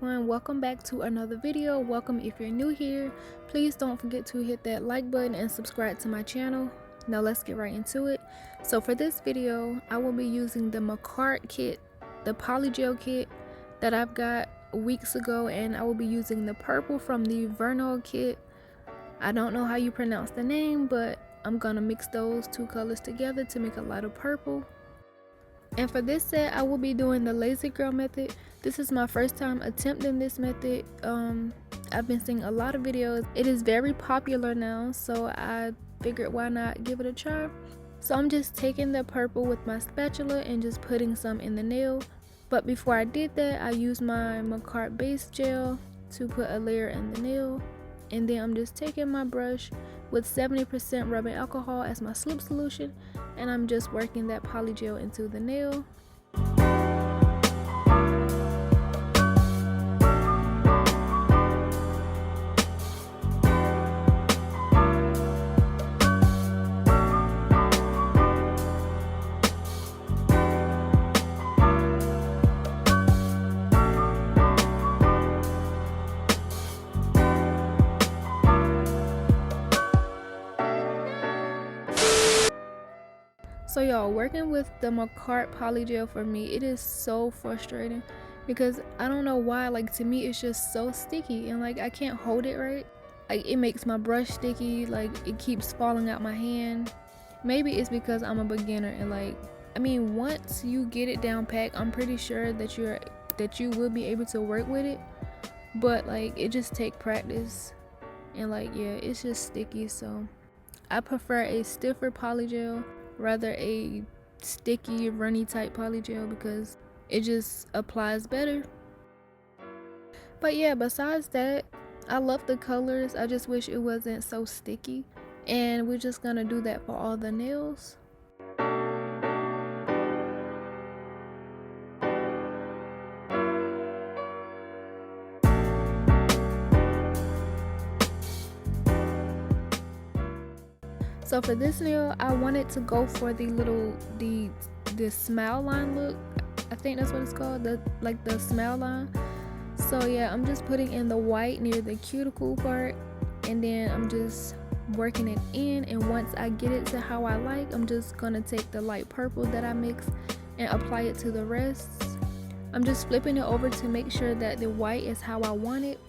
everyone, welcome back to another video. Welcome if you're new here. Please don't forget to hit that like button and subscribe to my channel. Now let's get right into it. So for this video, I will be using the Makartt kit, the polygel kit that I've got weeks ago, and I will be using the purple from the VERNAL kit. I don't know how you pronounce the name, but I'm gonna mix those two colors together to make a lighter purple. And for this set, I will be doing the lazy girl method. This is my first time attempting this method. I've been seeing a lot of videos. It is very popular now, so I figured why not give it a try. So I'm just taking the purple with my spatula and just putting some in the nail. But before I did that, I used my Makartt base gel to put a layer in the nail. And then I'm just taking my brush with 70% rubbing alcohol as my slip solution, and I'm just working that polygel into the nail. So y'all, working with the Makartt polygel for me, it is so frustrating because I don't know why. Like, to me it's just so sticky, and like I can't hold it right. Like, it makes my brush sticky, like it keeps falling out my hand. Maybe it's because I'm a beginner, and like, I mean, once you get it down pat, I'm pretty sure that you will be able to work with it, but like it just take practice, and like, yeah, it's just sticky. So I prefer a stiffer polygel, rather a sticky runny type polygel, because it just applies better. But yeah, besides that, I love the colors. I just wish it wasn't so sticky, and we're just gonna do that for all the nails. So for this nail, I wanted to go for the smile line look. I think that's what it's called, the smile line. So yeah, I'm just putting in the white near the cuticle part, and then I'm just working it in. And once I get it to how I like, I'm just gonna take the light purple that I mixed and apply it to the rest. I'm just flipping it over to make sure that the white is how I want it.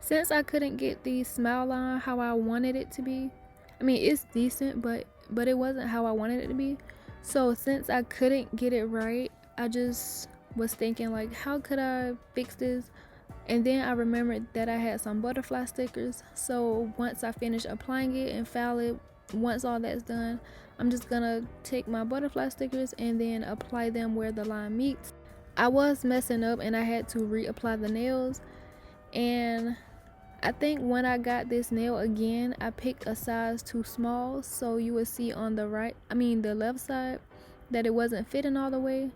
Since I couldn't get the smile line how I wanted it to be, I mean, it's decent, but it wasn't how I wanted it to be. So since I couldn't get it right, I just was thinking, like, how could I fix this? And then I remembered that I had some butterfly stickers. So once I finish applying it and file it, once all that's done, I'm just gonna take my butterfly stickers and then apply them where the line meets. I was messing up and I had to reapply the nails, and I think when I got this nail again, I picked a size too small, so you would see on the left side, that it wasn't fitting all the way,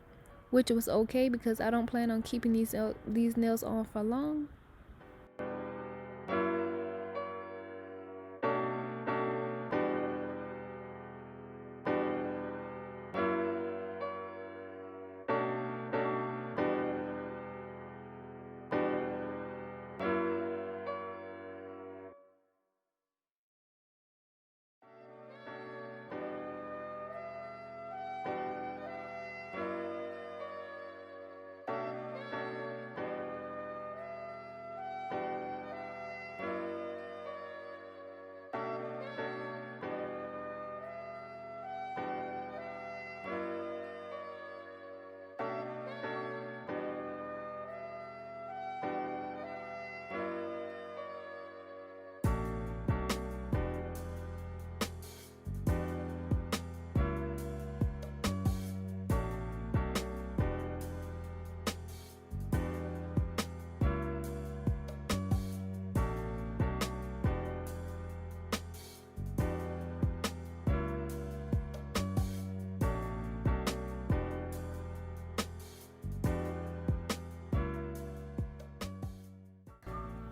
which was okay because I don't plan on keeping these nails on for long.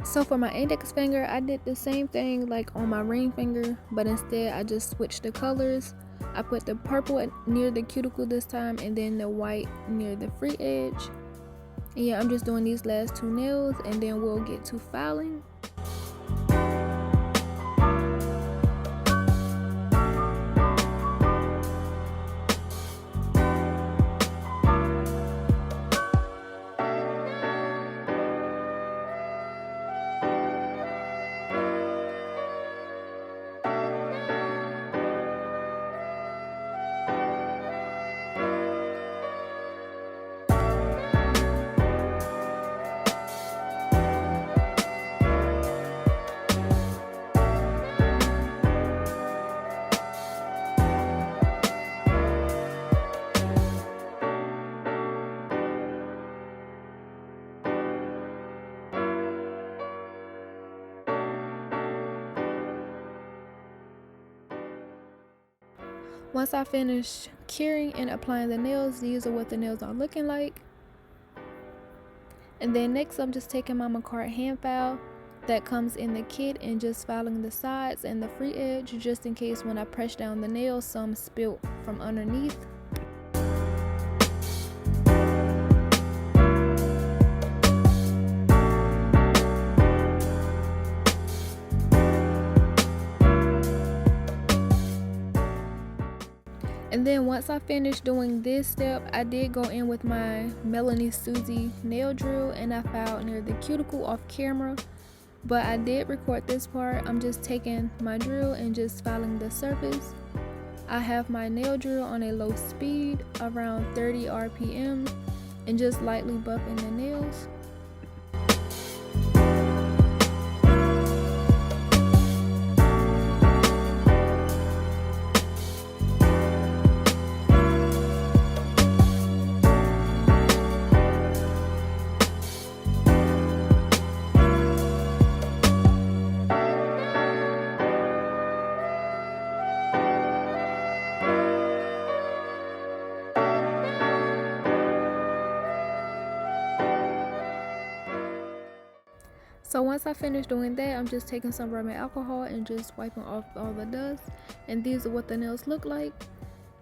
So for my index finger, I did the same thing like on my ring finger, but instead I just switched the colors. I put the purple near the cuticle this time, and then the white near the free edge. And yeah, I'm just doing these last two nails, and then we'll get to filing. Once I finish curing and applying the nails, these are what the nails are looking like. And then next I'm just taking my Makartt hand file that comes in the kit and just filing the sides and the free edge, just in case when I press down the nails some spilt from underneath. And then once I finished doing this step, I did go in with my MelodySusie nail drill and I filed near the cuticle off camera. But I did record this part. I'm just taking my drill and just filing the surface. I have my nail drill on a low speed, around 30 RPM, and just lightly buffing the nails. So once I finish doing that, I'm just taking some rubbing alcohol and just wiping off all the dust. And these are what the nails look like.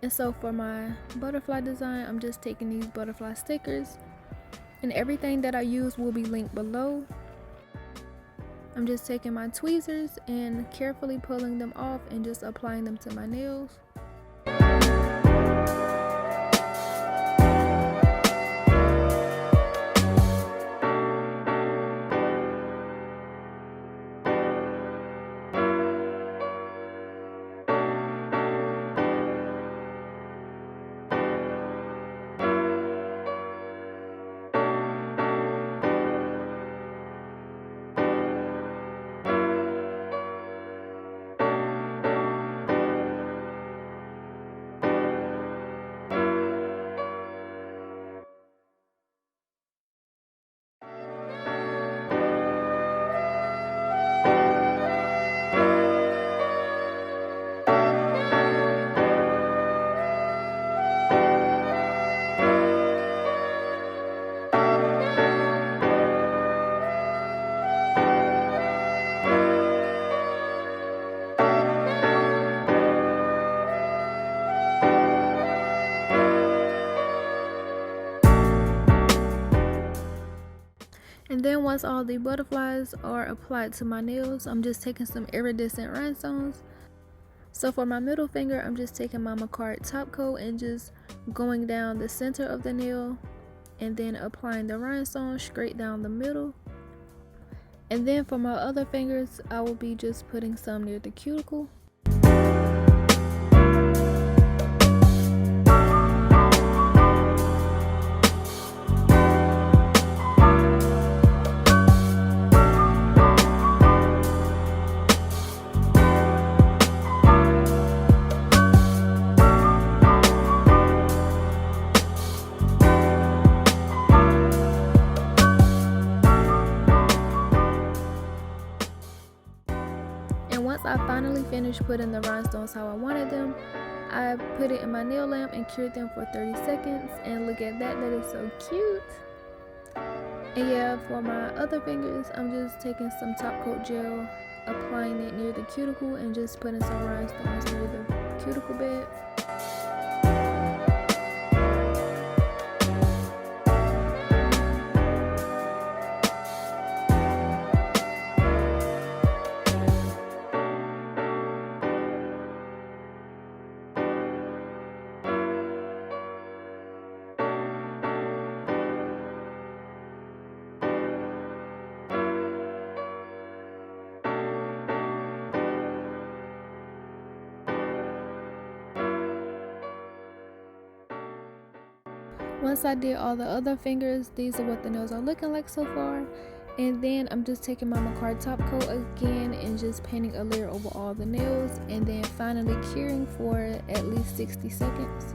And so for my butterfly design, I'm just taking these butterfly stickers. And everything that I use will be linked below. I'm just taking my tweezers and carefully pulling them off and just applying them to my nails. And then once all the butterflies are applied to my nails, I'm just taking some iridescent rhinestones. So for my middle finger, I'm just taking my Makartt top coat and just going down the center of the nail and then applying the rhinestones straight down the middle. And then for my other fingers, I will be just putting some near the cuticle. Once I finally finished putting the rhinestones how I wanted them, I put it in my nail lamp and cured them for 30 seconds. And look at that, that is so cute. And yeah, for my other fingers, I'm just taking some top coat gel, applying it near the cuticle, and just putting some rhinestones near the cuticle bed. Once I did all the other fingers, these are what the nails are looking like so far. And then I'm just taking my Makartt top coat again and just painting a layer over all the nails, and then finally curing for at least 60 seconds.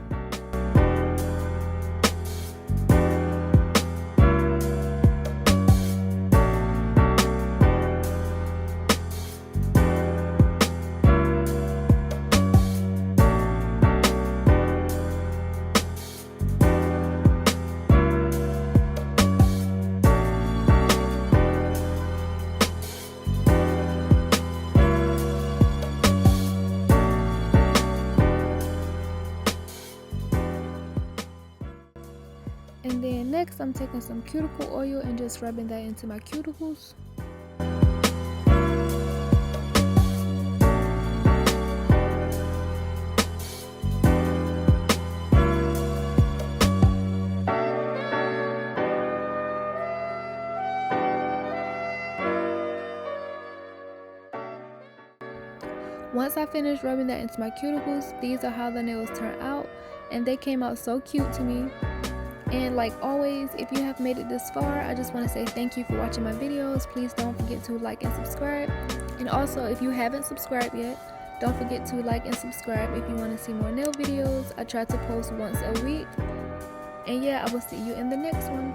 And then next I'm taking some cuticle oil and just rubbing that into my cuticles. Once I finished rubbing that into my cuticles, these are how the nails turn out, and they came out so cute to me. And like always, if you have made it this far, I just want to say thank you for watching my videos. Please don't forget to like and subscribe. And also, if you haven't subscribed yet, don't forget to like and subscribe if you want to see more nail videos. I try to post once a week. And yeah, I will see you in the next one.